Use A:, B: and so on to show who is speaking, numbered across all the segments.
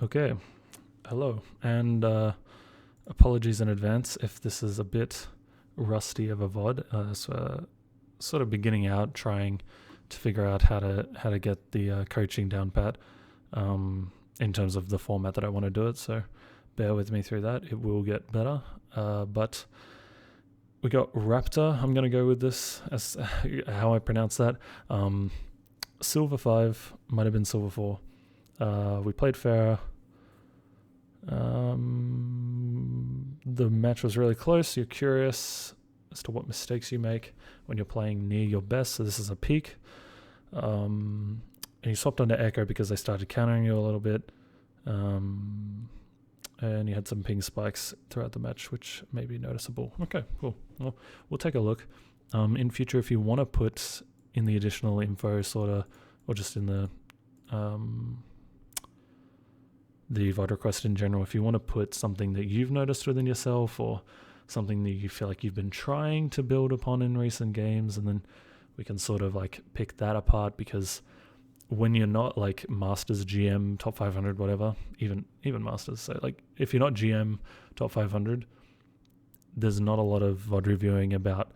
A: Okay, hello, and apologies in advance if this is a bit rusty of a VOD. Sort of beginning out, trying to figure out how to get the coaching down pat, in terms of the format that I want to do it. So bear with me through that. It will get better. But we got Raptor. I'm gonna go with this as how I pronounce that. Silver 5 might have been Silver 4. We played Pharah. The match was really close. You're curious as to what mistakes you make when you're playing near your best. So this is a peak. And you swapped onto Echo because they started countering you a little bit. And you had some ping spikes throughout the match, which may be noticeable. Okay, cool. Well, we'll take a look. In future, if you want to put in the additional info, sort of, or just in the VOD request in general, if you want to put something that you've noticed within yourself or something that you feel like you've been trying to build upon in recent games, and then we can sort of like pick that apart, because when you're not like Masters, GM, top 500, whatever, even Masters, so like if you're not GM, top 500, there's not a lot of VOD reviewing about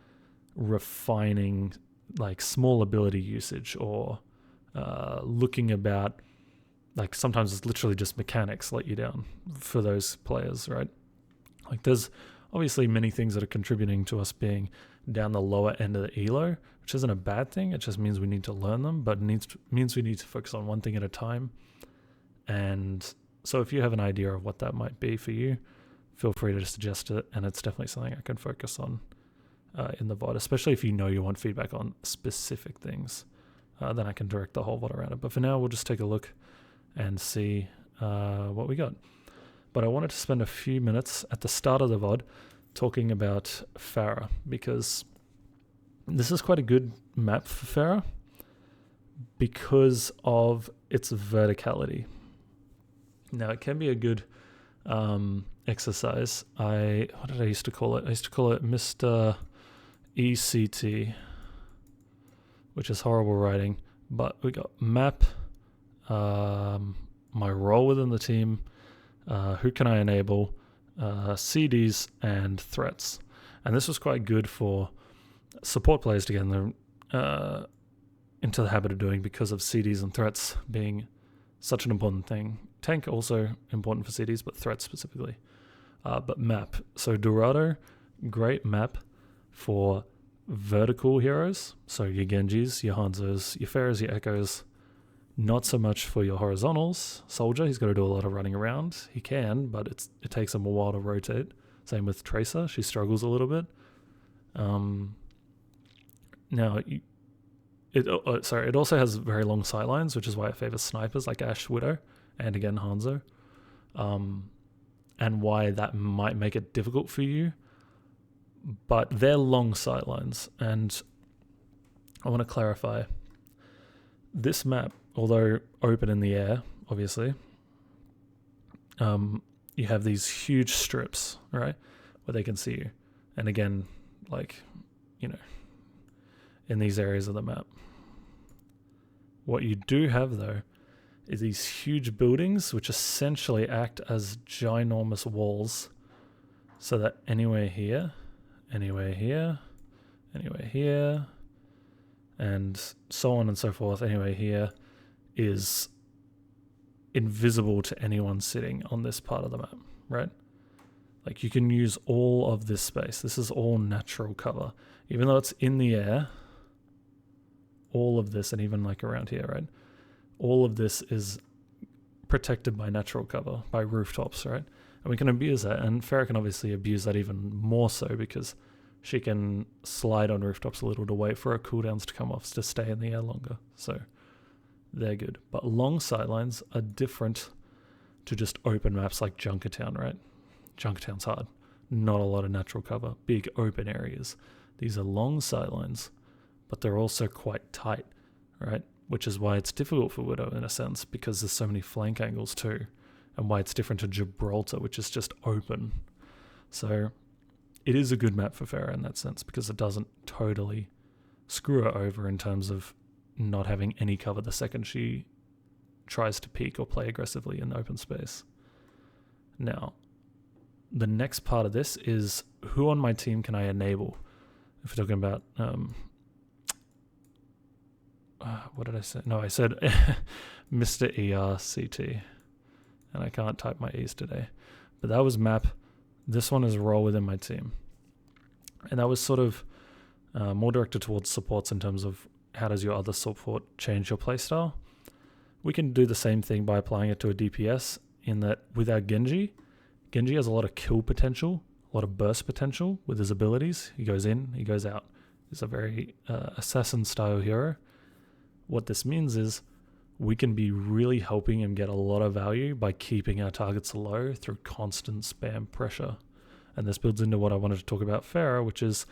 A: refining like small ability usage or looking about, like sometimes it's literally just mechanics let you down for those players, right? Like there's obviously many things that are contributing to us being down the lower end of the elo, which isn't a bad thing. It just means we need to learn them, but means we need to focus on one thing at a time. And so if you have an idea of what that might be for you, feel free to suggest it, and it's definitely something I can focus on in the VOD, especially if you know you want feedback on specific things. Then I can direct the whole VOD around it. But for now, we'll just take a look and see what we got. But I wanted to spend a few minutes at the start of the VOD talking about Pharah, because this is quite a good map for Pharah because of its verticality. Now, it can be a good exercise. What did I used to call it? I used to call it Mr. ECT, which is horrible writing. But we got map, my role within the team, who can I enable, CDs, and threats. And this was quite good for support players to get into the habit of doing, because of CDs and threats being such an important thing. Tank also important for CDs, but threats specifically. But map. So Dorado, great map for vertical heroes. So your Genjis, your Hanzos, your Pharahs, your Echoes. Not so much for your horizontals. Soldier, he's got to do a lot of running around. He can, but it takes him a while to rotate. Same with Tracer. She struggles a little bit. Now, it also has very long sightlines, which is why it favors snipers like Ashe, Widow, and again Hanzo. And why that might make it difficult for you. But they're long sightlines, and I want to clarify. This map, although open in the air, obviously, you have these huge strips, right, where they can see you. And again, like, in these areas of the map. What you do have, though, is these huge buildings, which essentially act as ginormous walls, so that anywhere here, anywhere here, anywhere here, and so on and so forth, anywhere here, is invisible to anyone sitting on this part of the map, right? Like, you can use all of this space. This is all natural cover. Even though it's in the air, all of this, and even like around here, right? All of this is protected by natural cover, by rooftops, right? And we can abuse that, and Pharah can obviously abuse that even more so, because she can slide on rooftops a little to wait for her cooldowns to come off to stay in the air longer. So they're good. But long sightlines are different to just open maps like Junkertown, right? Junkertown's hard. Not a lot of natural cover. Big open areas. These are long sightlines, but they're also quite tight, right? Which is why it's difficult for Widow in a sense, because there's so many flank angles too, and why it's different to Gibraltar, which is just open. So it is a good map for Pharah in that sense, because it doesn't totally screw her over in terms of not having any cover the second she tries to peek or play aggressively in open space. Now, the next part of this is who on my team can I enable? If we're talking about, what did I say? No, I said Mr. ERCT, and I can't type my E's today. But that was map. This one is role within my team. And that was sort of more directed towards supports in terms of how does your other support change your playstyle. We can do the same thing by applying it to a DPS in that with our Genji has a lot of kill potential, a lot of burst potential with his abilities. He goes in, he goes out. He's a very assassin style hero. What this means is we can be really helping him get a lot of value by keeping our targets low through constant spam pressure. And this builds into what I wanted to talk about Pharah, which is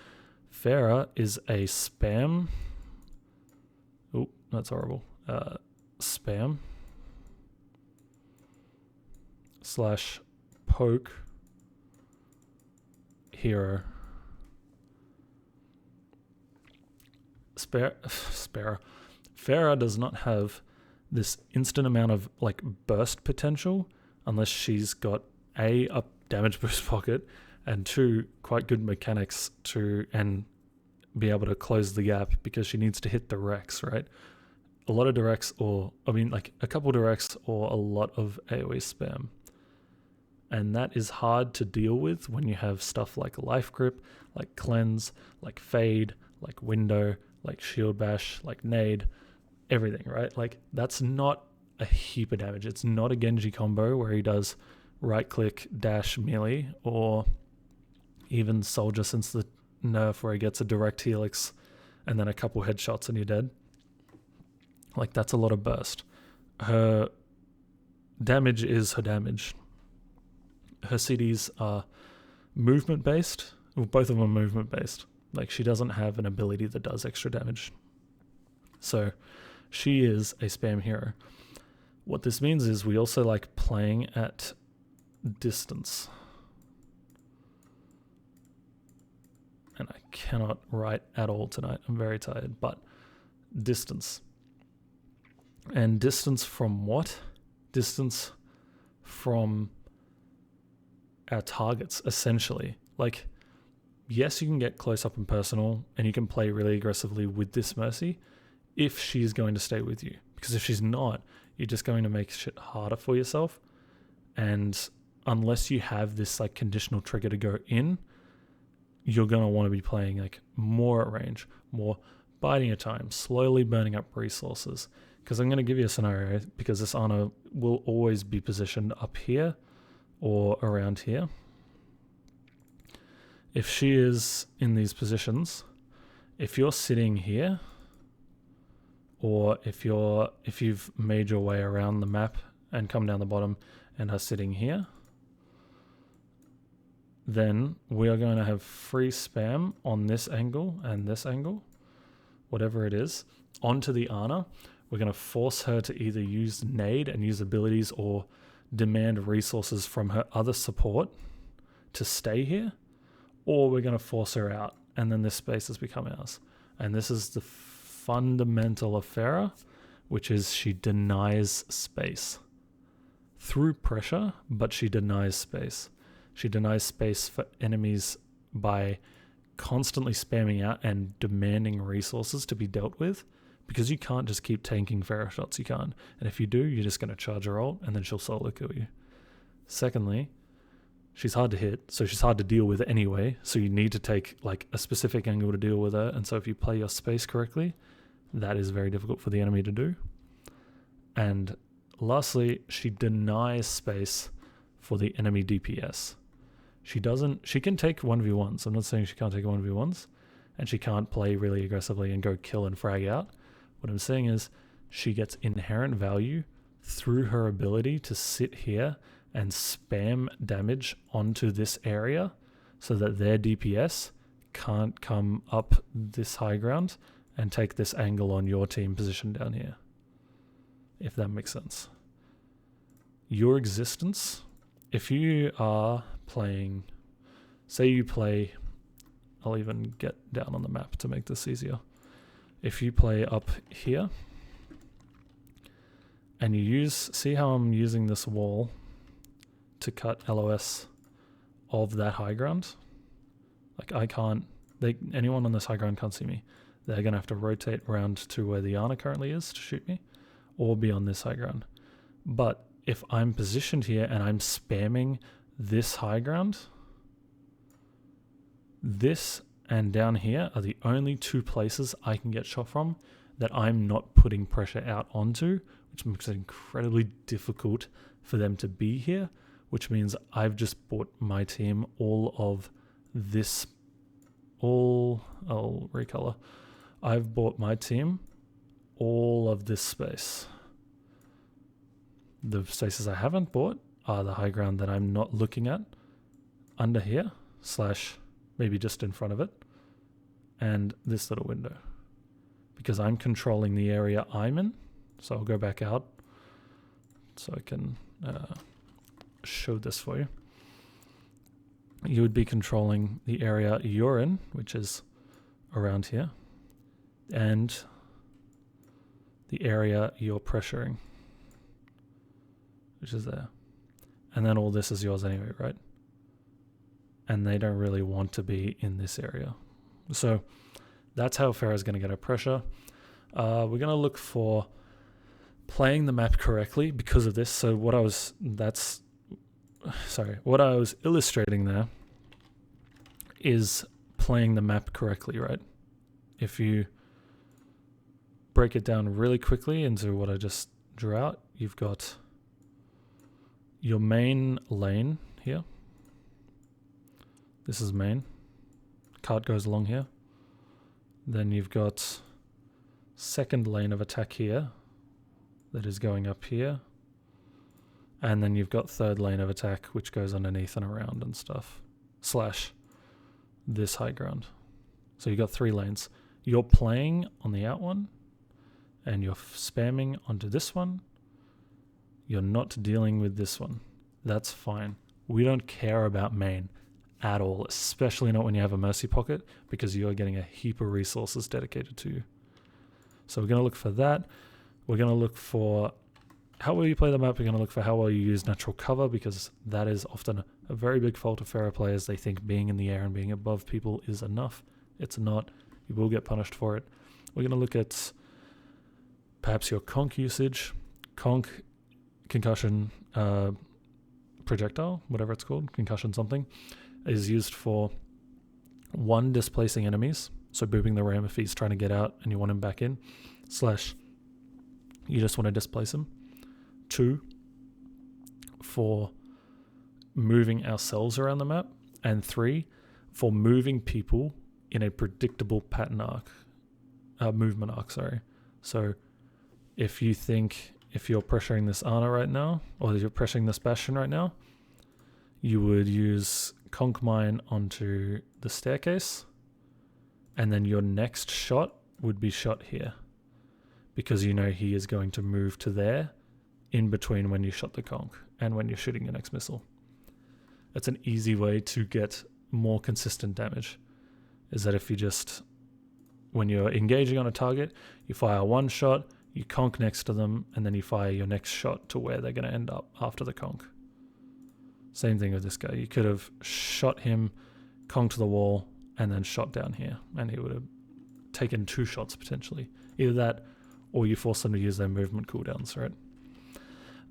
A: Pharah is a spam. Oh, that's horrible. Spam / poke hero. Pharah does not have this instant amount of like burst potential unless she's got a damage boost pocket and 2 quite good mechanics to and be able to close the gap because she needs to hit the Rex, right? A lot of directs like a couple directs or a lot of AoE spam. And that is hard to deal with when you have stuff like Life Grip, like Cleanse, like Fade, like Window, like Shield Bash, like Nade, everything, right? Like that's not a heap of damage. It's not a Genji combo where he does right click dash melee, or even Soldier since the nerf where he gets a direct helix and then a couple headshots and you're dead. Like that's a lot of burst. Her damage is her damage. Her CDs are movement based. Well, both of them are movement based. Like she doesn't have an ability that does extra damage. So she is a spam hero. What this means is we also like playing at distance. And I cannot write at all tonight. I'm very tired, but distance. And distance from what? Distance from our targets, essentially. Like, yes, you can get close up and personal and you can play really aggressively with this Mercy if she's going to stay with you. Because if she's not, you're just going to make shit harder for yourself. And unless you have this like conditional trigger to go in, you're going to want to be playing like more at range, more biding your time, slowly burning up resources. Because I'm going to give you a scenario, because this Ana will always be positioned up here or around here. If she is in these positions, if you're sitting here, or if you've made your way around the map and come down the bottom and are sitting here, then we are going to have free spam on this angle and this angle, whatever it is, onto the Ana. We're going to force her to either use nade and use abilities or demand resources from her other support to stay here, or we're going to force her out, and then this space has become ours. And this is the fundamental of Pharah, which is she denies space through pressure, but she denies space. She denies space for enemies by constantly spamming out and demanding resources to be dealt with, because you can't just keep tanking Pharah shots. You can't. And if you do, you're just going to charge her ult and then she'll solo kill you. Secondly, she's hard to hit, so she's hard to deal with anyway. So you need to take like a specific angle to deal with her. And so if you play your space correctly, that is very difficult for the enemy to do. And lastly, she denies space for the enemy DPS. She can take 1v1s. I'm not saying she can't take 1v1s, and she can't play really aggressively and go kill and frag out. What I'm saying is she gets inherent value through her ability to sit here and spam damage onto this area so that their DPS can't come up this high ground and take this angle on your team position down here. If that makes sense. Your existence, if you are playing, say you play, I'll even get down on the map to make this easier. If you play up here and see how I'm using this wall to cut LOS of that high ground? Like I can't, anyone on this high ground can't see me. They're going to have to rotate around to where the Ana currently is to shoot me, or be on this high ground. But if I'm positioned here and I'm spamming this high ground, this and down here are the only two places I can get shot from that I'm not putting pressure out onto, which makes it incredibly difficult for them to be here, which means I've just bought my team all of this, I'll recolor. I've bought my team all of this space. The spaces I haven't bought are the high ground that I'm not looking at under here, / maybe just in front of it, and this little window. Because I'm controlling the area I'm in, so I'll go back out so I can show this for you. You would be controlling the area you're in, which is around here, and the area you're pressuring, which is there. And then all this is yours anyway, right? And they don't really want to be in this area. So that's how Pharah is going to get her pressure. We're going to look for playing the map correctly because of this. So what I was illustrating there is playing the map correctly, right? If you break it down really quickly into what I just drew out, you've got your main lane here. This is main. Cart goes along here. Then you've got second lane of attack here that is going up here. And then you've got third lane of attack which goes underneath and around and stuff. / this high ground. So you've got 3 lanes. You're playing on the out one and you're spamming onto this one. You're not dealing with this one. That's fine. We don't care about main at all, especially not when you have a mercy pocket, because you're getting a heap of resources dedicated to you. So we're going to look for that. We're going to look for how well you play the map. We're going to look for how well you use natural cover, because that is often a very big fault of Pharah players. They think being in the air and being above people is enough. It's not. You will get punished for it. We're going to look at perhaps your conk usage. Conk, concussion, projectile, whatever it's called, concussion something, is used for 1, displacing enemies, so booping the ram if he's trying to get out and you want him back in, / you just want to displace him. 2, for moving ourselves around the map, and 3, for moving people in a predictable pattern movement arc, sorry. So if you're pressuring this Ana right now, or you're pressuring this Bastion right now, you would use Conk Mine onto the staircase, and then your next shot would be shot here, because you know he is going to move to there in between when you shot the Conk and when you're shooting your next missile. It's an easy way to get more consistent damage, is that if you just, when you're engaging on a target, you fire 1 shot, you conk next to them, and then you fire your next shot to where they're going to end up after the conk. Same thing with this guy. You could have shot him, conked the wall, and then shot down here, and he would have taken 2 shots potentially. Either that, or you force them to use their movement cooldowns, right?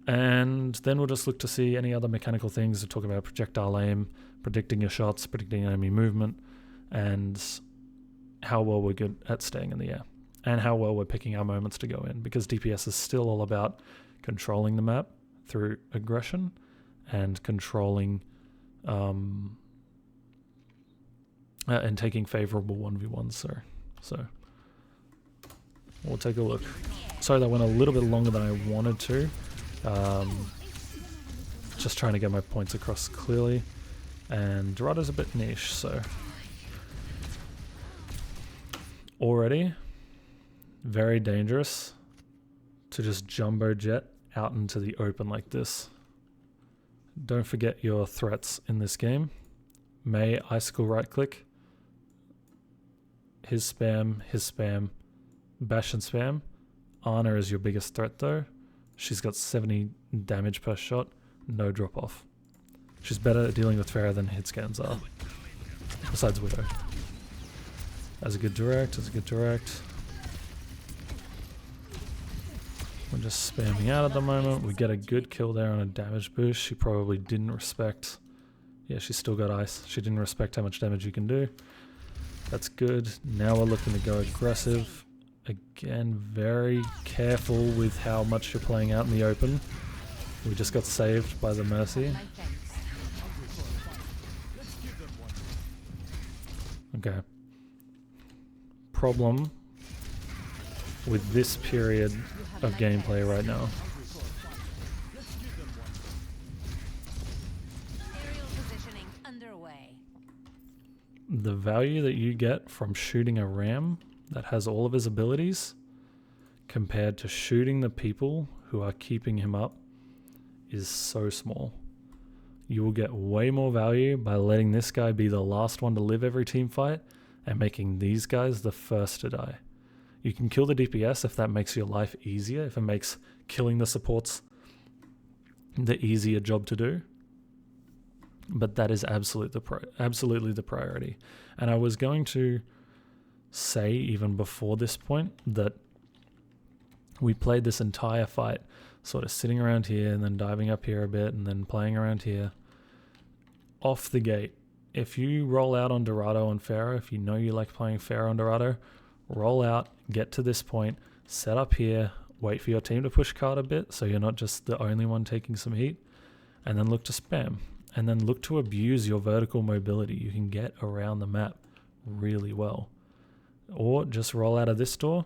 A: And then we'll just look to see any other mechanical things to talk about projectile aim, predicting your shots, predicting enemy movement, and how well we're good at staying in the air, and how well we're picking our moments to go in, because DPS is still all about controlling the map through aggression and controlling and taking favorable 1v1s. So we'll take a look. Sorry that went a little bit longer than I wanted to. Just trying to get my points across clearly, and Dorada's a bit niche, so already very dangerous to just jumbo jet out into the open like this. Don't forget your threats in this game. May icicle right click, his spam, Bash and spam. Ana is your biggest threat though. She's got 70 damage per shot, no drop off. She's better at dealing with Pharah than hit scans are. Besides Widow. As a good direct, We're just spamming out at the moment. We get a good kill there on a damage boost. She probably didn't respect... Yeah, she's still got ice. She didn't respect how much damage you can do. That's good. Now we're looking to go aggressive. Again, very careful with how much you're playing out in the open. We just got saved by the Mercy. Okay. Problem with this period of gameplay right now. The value that you get from shooting a ram that has all of his abilities compared to shooting the people who are keeping him up is so small. You will get way more value by letting this guy be the last one to live every team fight and making these guys the first to die. You can kill the DPS if that makes your life easier, if it makes killing the supports the easier job to do. But that is absolutely the priority. And I was going to say even before this point that we played this entire fight sort of sitting around here and then diving up here a bit and then playing around here. Off the gate, if you roll out on Dorado and Pharah, if you know you like playing Pharah on Dorado, roll out, get to this point, set up here, wait for your team to push card a bit so you're not just the only one taking some heat, and then look to spam. And then look to abuse your vertical mobility. You can get around the map really well. Or just roll out of this door,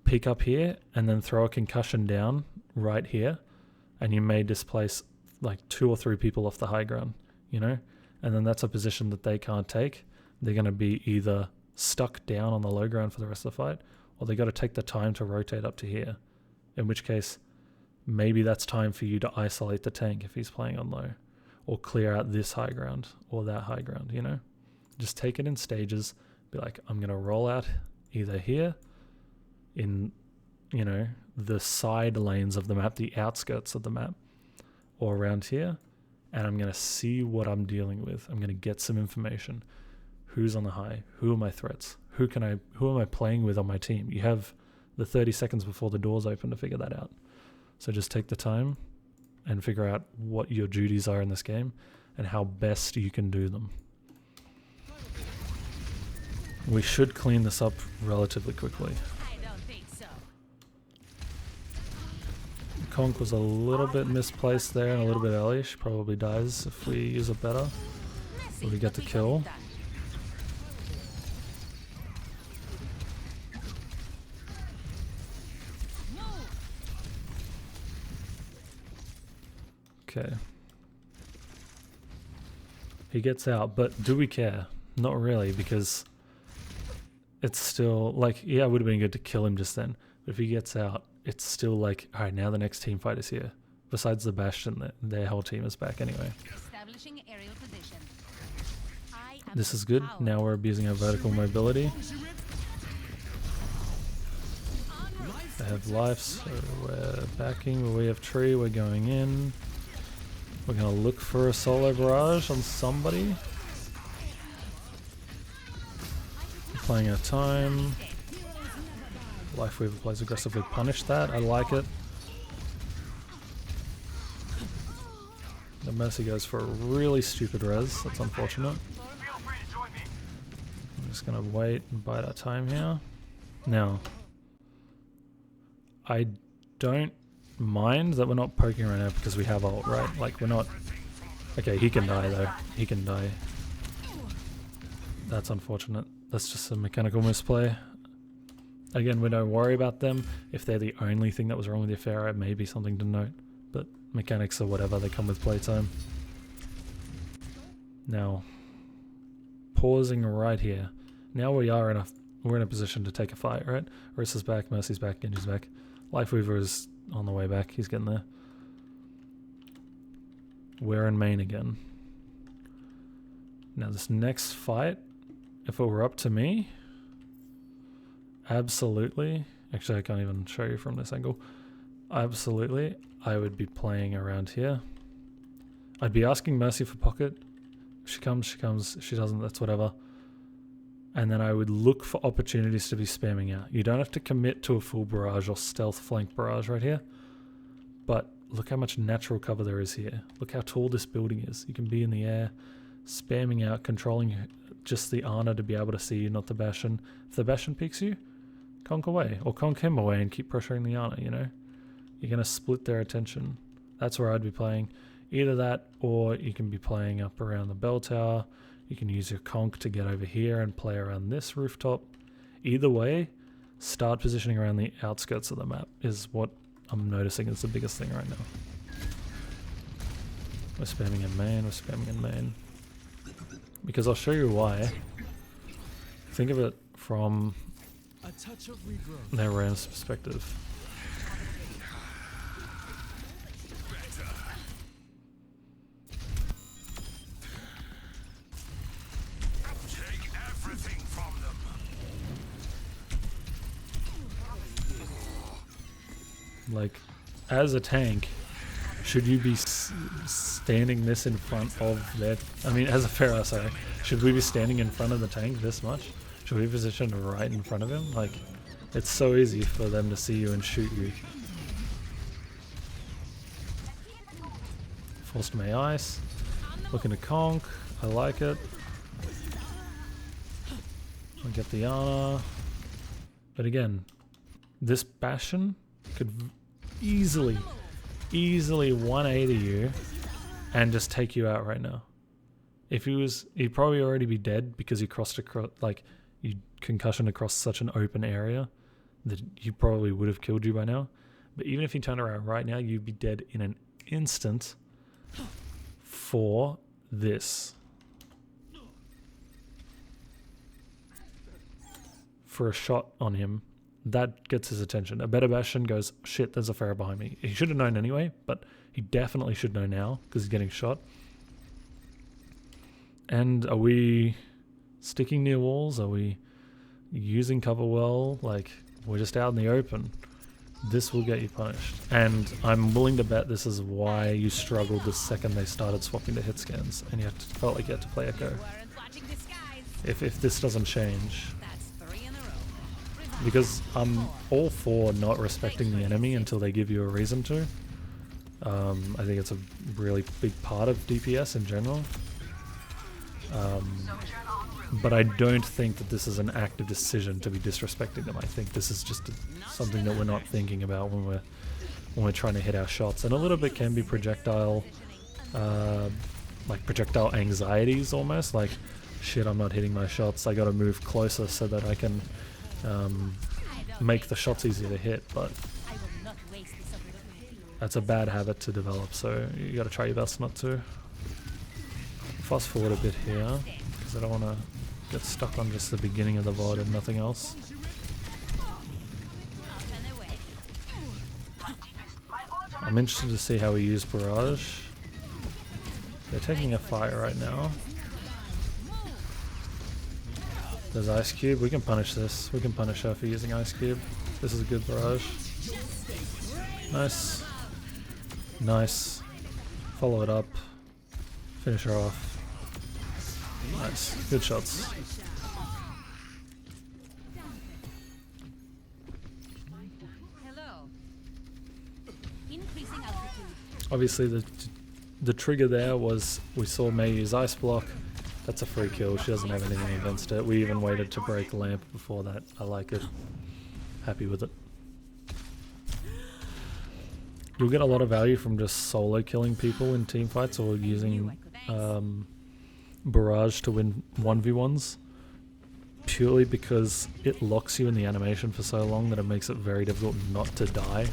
A: peek up here, and then throw a concussion down right here, and you may displace like 2 or 3 people off the high ground, you know? And then that's a position that they can't take. They're going to be either stuck down on the low ground for the rest of the fight, or they got to take the time to rotate up to here. In which case, maybe that's time for you to isolate the tank if he's playing on low, or clear out this high ground or that high ground, you know? Just take it in stages. Be like, I'm going to roll out either here in, you know, the side lanes of the map, the outskirts of the map, or around here, and I'm going to see what I'm dealing with. I'm going to get some information. Who's on the high? Who are my threats? Who am I playing with on my team? You have the 30 seconds before the doors open to figure that out. So just take the time and figure out what your duties are in this game and how best you can do them. We should clean this up relatively quickly. Conk was a little bit misplaced there and a little bit early. She probably dies if we use it better. But we get the kill. Okay. He gets out, but do we care? Not really, because it's still like, yeah, it would have been good to kill him just then. But if he gets out, it's still like, all right, now the next team fight is here. Besides the Bastion, their whole team is back anyway. This is good. Now we're abusing our vertical mobility. They have life, so we're backing. We have tree, we're going in. We're going to look for a solo barrage on somebody. We're playing our time. Lifeweaver plays aggressively punish that. I like it. The Mercy goes for a really stupid res. That's unfortunate. I'm just going to wait and bide our time here. Now, I don't mind that we're not poking right now because we have ult, right? Like, we're not... Okay, he can die though. He can die. That's unfortunate. That's just a mechanical misplay. Again, we don't worry about them. If they're the only thing that was wrong with your Pharah, it may be something to note. But mechanics or whatever, they come with playtime. Now, pausing right here. Now we're in a position to take a fight, right? Orissa's back, Mercy's back, Genji's back. Lifeweaver is on the way back. He's getting there. We're in main again. Now this next fight, if it were up to me, absolutely. Actually, I can't even show you from this angle. Absolutely. I would be playing around here. I'd be asking Mercy for pocket. If she comes, she comes. If she doesn't, that's whatever. And then I would look for opportunities to be spamming out. You don't have to commit to a full barrage or stealth flank barrage right here. But look how much natural cover there is here. Look how tall this building is. You can be in the air, spamming out, controlling just the Ana to be able to see you, not the Bastion. If the Bastion peeks you, conk away. Or conk him away and keep pressuring the Ana, you know? You're going to split their attention. That's where I'd be playing. Either that, or you can be playing up around the bell tower. You can use your conk to get over here and play around this rooftop. Either way, start positioning around the outskirts of the map is what I'm noticing is the biggest thing right now. We're spamming in main, we're spamming in main. Because I'll show you why. Think of it from their Ram's perspective. Like, as a tank, should you be standing this in front of their... I mean, as a Pharah, sorry. Should we be standing in front of the tank this much? Should we be positioned right in front of him? Like, it's so easy for them to see you and shoot you. Forced May Ice. Looking to conk. I like it. I'll get the Ana. But again, this Bastion could easily 180 you and just take you out right now. If he was, he'd probably already be dead because he crossed across, like, you concussion across such an open area that he probably would have killed you by now. But even if he turned around right now, you'd be dead in an instant for this. For a shot on him. That gets his attention. A better Bastion goes, shit, there's a Pharah behind me. He should have known anyway, but he definitely should know now because he's getting shot. And are we sticking near walls? Are we using cover well? Like, we're just out in the open. This will get you punished. And I'm willing to bet this is why you struggled the second they started swapping to hit scans and you felt like you had to play Echo. If this doesn't change. Because I'm all for not respecting the enemy until they give you a reason to. I think it's a really big part of DPS in general. But I don't think that this is an active decision to be disrespecting them. I think this is just something that we're not thinking about when we're trying to hit our shots. And a little bit can be projectile, like projectile anxieties almost. Like, shit, I'm not hitting my shots. I gotta move closer so that I can make the shots easier to hit, but that's a bad habit to develop, so you gotta try your best not to. Fast forward a bit here, because I don't want to get stuck on just the beginning of the VOD and nothing else. I'm interested to see how we use Barrage. They're taking a fight right now. There's Ice Cube. We can punish this. We can punish her for using Ice Cube. This is a good barrage. Nice. Nice. Follow it up. Finish her off. Nice. Good shots. Obviously the trigger there was we saw May use Ice Block. That's a free kill. She doesn't have anything against it. We even waited to break Lamp before that. I like it. Happy with it. You'll get a lot of value from just solo killing people in team fights or using Barrage to win 1v1s. Purely because it locks you in the animation for so long that it makes it very difficult not to die.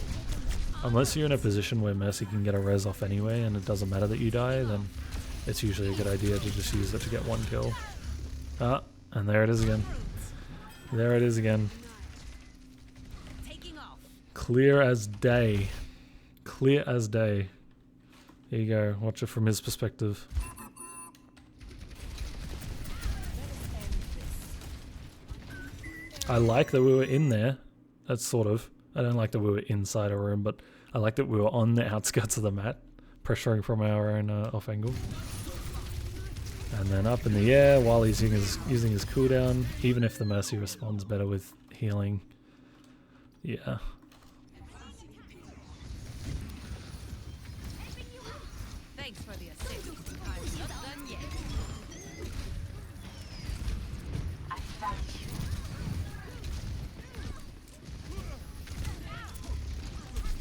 A: Unless you're in a position where Mercy can get a res off anyway and it doesn't matter that you die, then it's usually a good idea to just use it to get one kill. Ah, and there it is again. There it is again. Clear as day. Clear as day. Here you go, watch it from his perspective. I like that we were in there. That's sort of. I don't like that we were inside a room, but I like that we were on the outskirts of the map, pressuring from our own off angle. And then up in the air while he's using his cooldown, even if the Mercy responds better with healing. Yeah.
B: Thanks for the assist. I'm not done yet. I found you.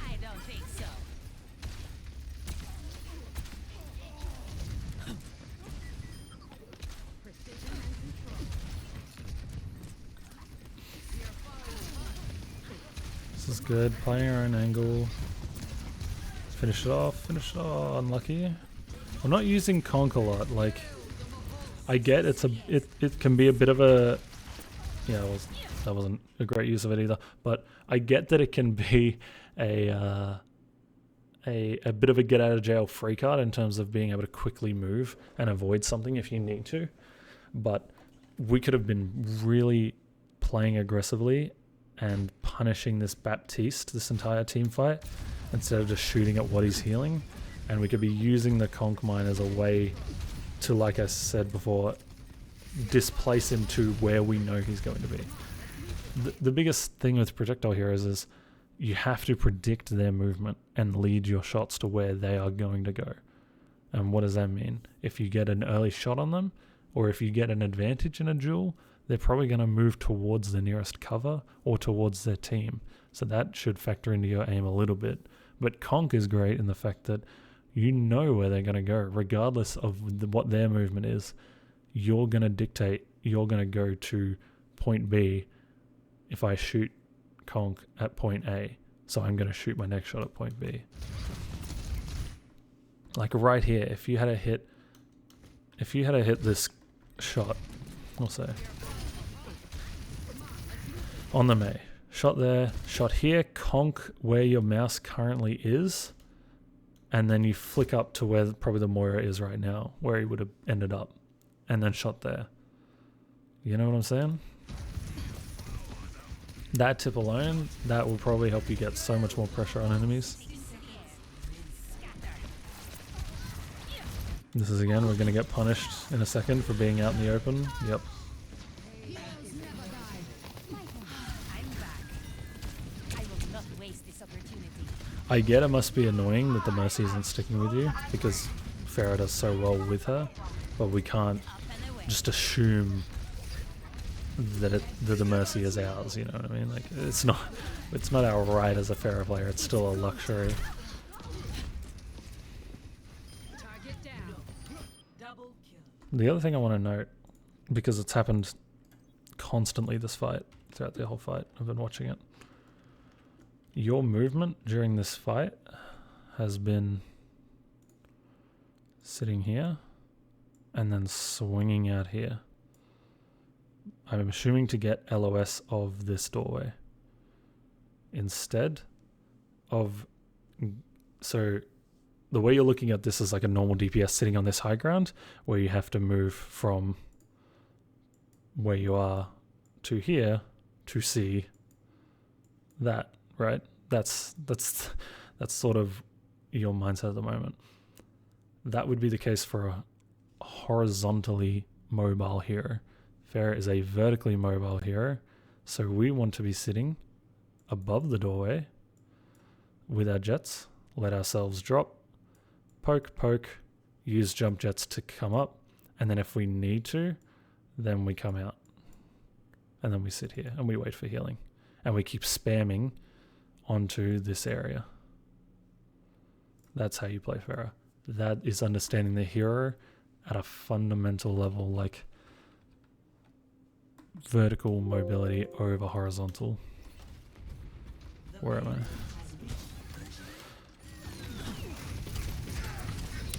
B: I don't think so.
A: This is good. Playing our own angle. Finish it off. Finish it off. Unlucky. We're not using Conk a lot. Like, I get it can be a bit of a that wasn't a great use of it either. But I get that it can be a bit of a get out of jail free card in terms of being able to quickly move and avoid something if you need to. But we could have been really playing aggressively and punishing this Baptiste this entire team fight instead of just shooting at what he's healing. And we could be using the Conk Mine as a way to, like I said before, displace him to where we know he's going to be. The biggest thing with projectile heroes is you have to predict their movement and lead your shots to where they are going to go. And what does that mean? If you get an early shot on them, or if you get an advantage in a duel, they're probably going to move towards the nearest cover or towards their team. So that should factor into your aim a little bit. But Conk is great in the fact that you know where they're going to go, regardless of what their movement is. You're going to dictate, you're going to go to point B if I shoot Conk at point A. So I'm going to shoot my next shot at point B. Like right here, if you had to hit this shot, we'll say, on the Mei, shot there, shot here, Conk where your mouse currently is, and then you flick up to where probably the Moira is right now, where he would have ended up, and then shot there. You know what I'm saying? That tip alone, that will probably help you get so much more pressure on enemies. This is again, we're going to get punished in a second for being out in the open. Yep. I get it must be annoying that the Mercy isn't sticking with you because Pharah does so well with her, but we can't just assume that the Mercy is ours, you know what I mean? Like it's not our right as a Pharah player, it's still a luxury. The other thing I want to note, because it's happened constantly this fight, throughout the whole fight, I've been watching it. Your movement during this fight has been sitting here and then swinging out here. I'm assuming to get LOS of this doorway. Instead of... So the way you're looking at this is like a normal DPS sitting on this high ground where you have to move from where you are to here to see that, right? That's sort of your mindset at the moment. That would be the case for a horizontally mobile hero. Pharah is a vertically mobile hero, so we want to be sitting above the doorway with our jets, let ourselves drop, poke, use jump jets to come up, and then if we need to, then we come out. And then we sit here and we wait for healing. And we keep spamming onto this area. That's how you play Pharah. That is understanding the hero at a fundamental level, like vertical mobility over horizontal. Where am I?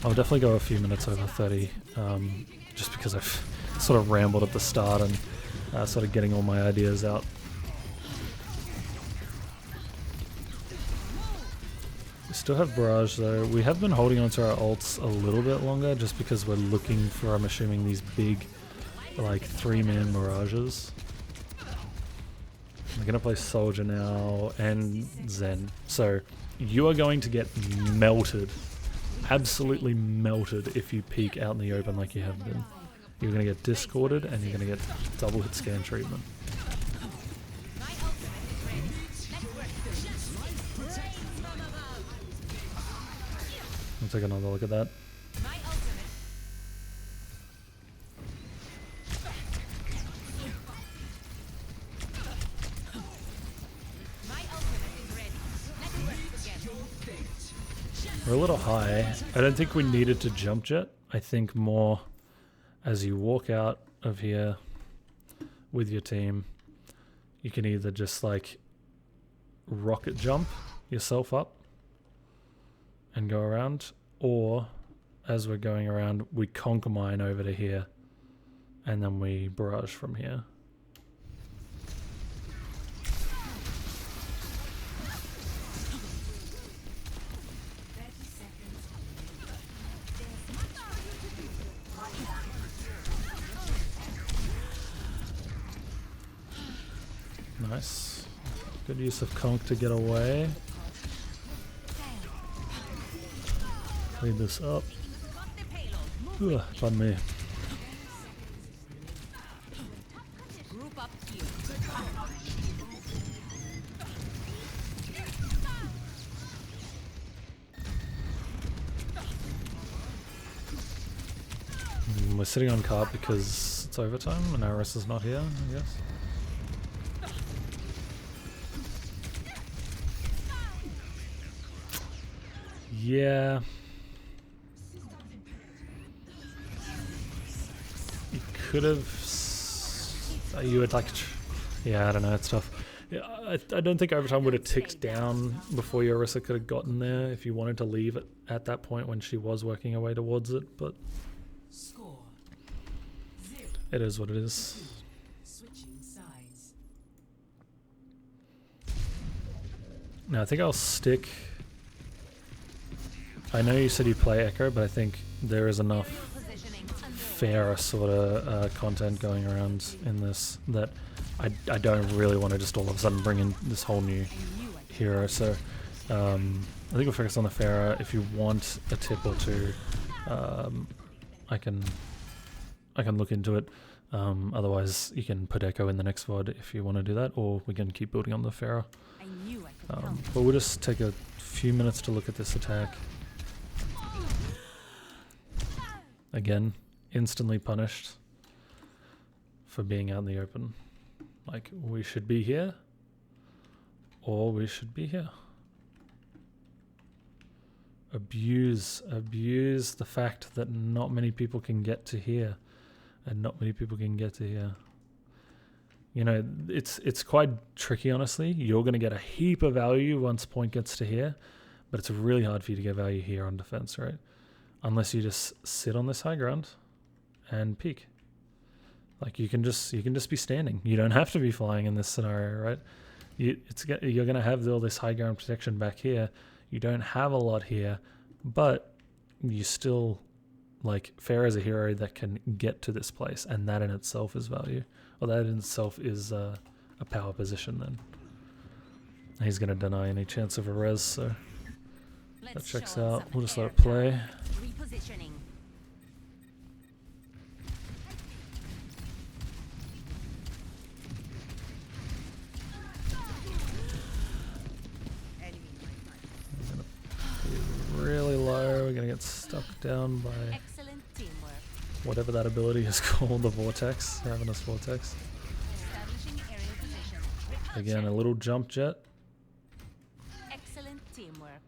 A: I'll definitely go a few minutes over 30, just because I've sort of rambled at the start and sort of getting all my ideas out. We still have barrage though. We have been holding on to our ults a little bit longer just because we're looking for, I'm assuming, these big like 3-man mirages. I'm gonna play Soldier now and Zen. So You are going to get melted. Absolutely melted if you peek out in the open like you have been. You're going to get discorded and you're going to get double hit scan treatment. I'll take another look at that. We're a little high. I don't think we needed to jump jet. I think more as you walk out of here with your team, you can either just like rocket jump yourself up and go around, or as we're going around, we conquer mine over to here and then we barrage from here. Nice. Good use of conk to get away. Clean this up. Ugh, pardon me. We're sitting on cart because it's overtime and Iris is not here, I guess. Yeah. You could have... You would like... Yeah, I don't know, it's tough. Yeah, I don't think overtime would have ticked down before Orisa could have gotten there if you wanted to leave it at that point when she was working her way towards it, but... It is what it is. Now I think I'll stick... I know you said you play Echo, but I think there is enough Pharah sort of content going around in this that I don't really want to just all of a sudden bring in this whole new hero. So I think we'll focus on the Pharah. If you want a tip or two, I can look into it. Otherwise, you can put Echo in the next VOD if you want to do that, or we can keep building on the Pharah. But we'll just take a few minutes to look at this attack. Again, instantly punished for being out in the open. Like, we should be here, or we should be here. Abuse the fact that not many people can get to here, and not many people can get to here. You know, it's quite tricky, honestly. You're going to get a heap of value once point gets to here, but it's really hard for you to get value here on defense, right? Unless you just sit on this high ground and peek. Like you can just be standing. You don't have to be flying in this scenario, right? You're going to have all this high ground protection back here. You don't have a lot here, but you still, like, Pharah is a hero that can get to this place, and that in itself is value. Or that in itself is a power position then. He's going to deny any chance of a res, so that checks out. We'll just let it play.
B: Repositioning.
A: Really low. We're going to get stuck down by whatever that ability is called, the vortex, Ravenous Vortex. Again, a little jump jet.
B: Excellent teamwork.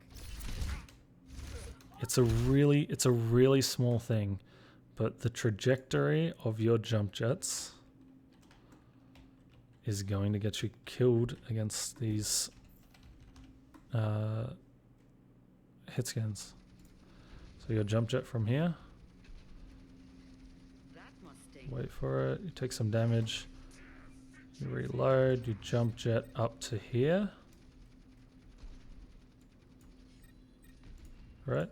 A: It's a really small thing, but the trajectory of your jump jets is going to get you killed against these hit scans. So your jump jet from here. Wait for it. You take some damage. You reload. You jump jet up to here. Right?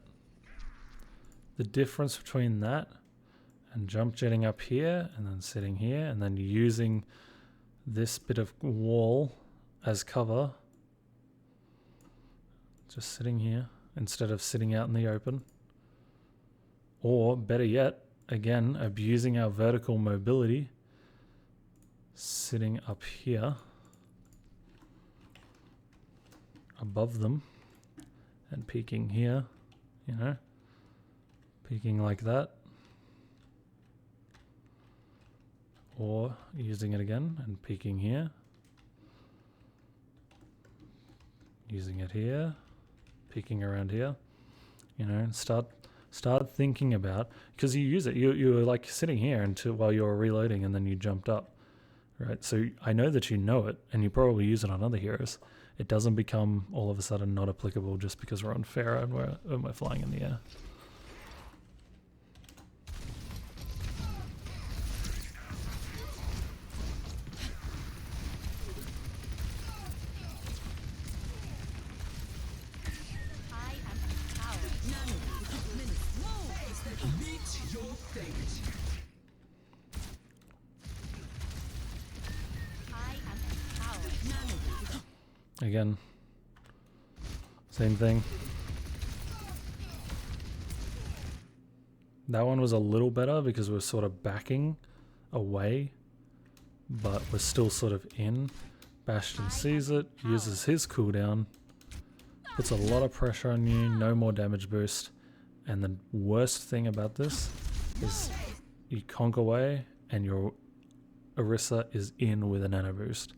A: The difference between that and jump jetting up here and then sitting here and then using this bit of wall as cover. Just sitting here instead of sitting out in the open. Or, better yet, again, abusing our vertical mobility. Sitting up here. Above them. And peeking here. You know. Peeking like that. Or using it again and peeking here. Using it here. Peeking around here. You know, start thinking about, because you use it. You were like sitting here while you were reloading, and then you jumped up. Right? So I know that you know it, and you probably use it on other heroes. It doesn't become all of a sudden not applicable just because we're on Pharah and we're flying in the air. Again, same thing. That one was a little better because we're sort of backing away, but we're still sort of in. Bastion sees it, uses his cooldown, puts a lot of pressure on you, no more damage boost. And the worst thing about this is you conk away and your Orisa is in with a nano boost.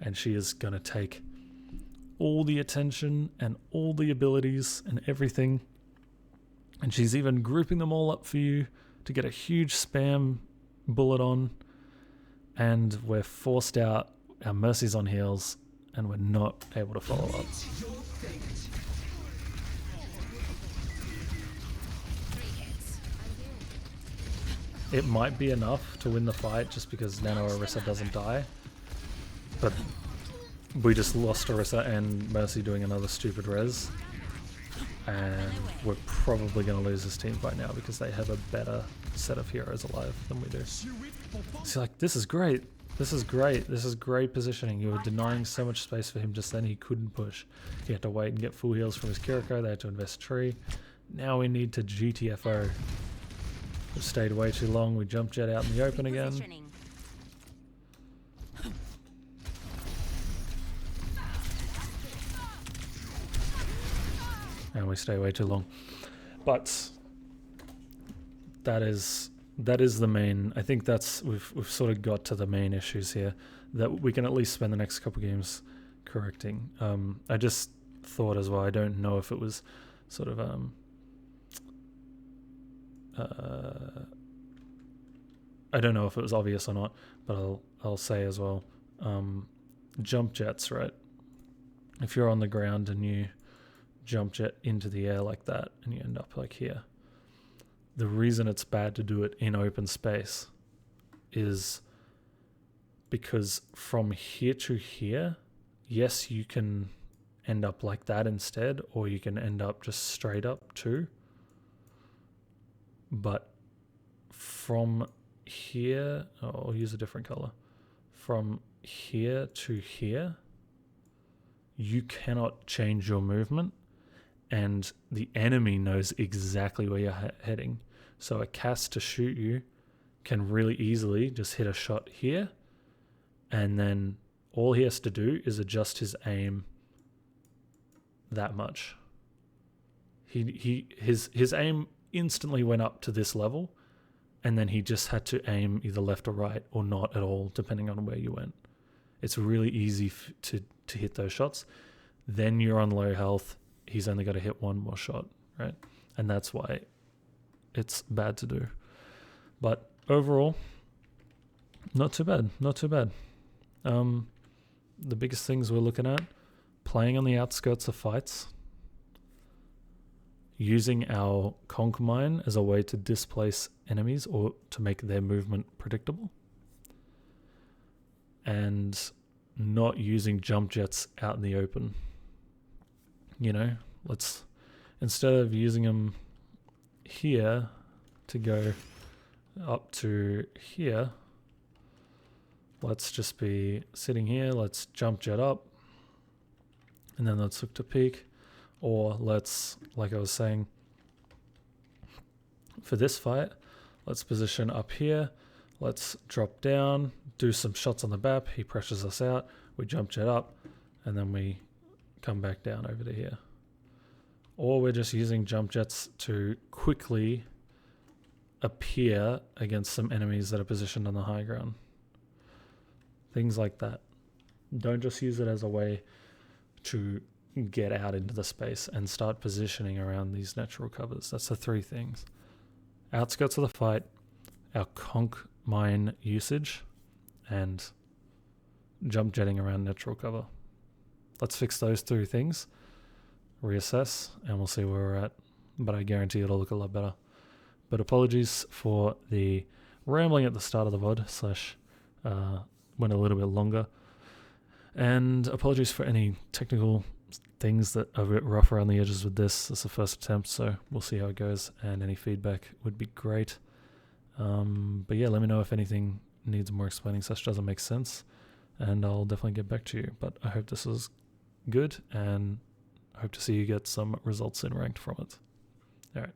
A: And she is going to take all the attention and all the abilities and everything. And she's even grouping them all up for you to get a huge spam bullet on. And we're forced out, our Mercy's on heals, and we're not able to follow up. It might be enough to win the fight just because Nano Orisa doesn't die. But we just lost Orisa and Mercy doing another stupid res. And we're probably going to lose this team by now because they have a better set of heroes alive than we do. So like, this is great. This is great. This is great positioning. You were denying so much space for him just then. He couldn't push. He had to wait and get full heals from his Kiriko. They had to invest tree. Now we need to GTFO. We've stayed way too long. We jump jet out in the open again. And we stay way too long. But that is the main, I think that's, we've sort of got to the main issues here that we can at least spend the next couple games correcting. I just thought as well, I don't know if it was sort of I don't know if it was obvious or not, but I'll say as well, jump jets, right? If you're on the ground and you jump jet into the air like that and you end up like here, the reason it's bad to do it in open space is because from here to here, yes, you can end up like that instead, or you can end up just straight up too. But from here, I'll use a different color. From here to here, you cannot change your movement, and the enemy knows exactly where you're heading. So a cast to shoot you can really easily just hit a shot here, and then all he has to do is adjust his aim that much. His aim instantly went up to this level, and then he just had to aim either left or right or not at all, depending on where you went. It's really easy to hit those shots. Then you're on low health. He's only got to hit one more shot, right? And that's why it's bad to do. But overall, not too bad. Not too bad. The biggest things we're looking at, playing on the outskirts of fights, using our conch mine as a way to displace enemies or to make their movement predictable, and not using jump jets out in the open. You know, let's, instead of using them here to go up to here, let's just be sitting here, let's jump jet up, and then let's look to peek. Or let's, like I was saying, for this fight, let's position up here. Let's drop down, do some shots on the BAP. He pressures us out. We jump jet up, and then we come back down over to here. Or we're just using jump jets to quickly appear against some enemies that are positioned on the high ground. Things like that. Don't just use it as a way to get out into the space and start positioning around these natural covers. That's the three things. Outskirts of the fight, our conch mine usage, and jump jetting around natural cover. Let's fix those three things, reassess, and we'll see where we're at. But I guarantee it'll look a lot better. But apologies for the rambling at the start of the VOD, went a little bit longer. And apologies for any technical things that are a bit rough around the edges with this. It's the first attempt, so we'll see how it goes, and any feedback would be great. But yeah, let me know if anything needs more explaining such doesn't make sense, and I'll definitely get back to you. But I hope this is good, and I hope to see you get some results in ranked from it. Alright.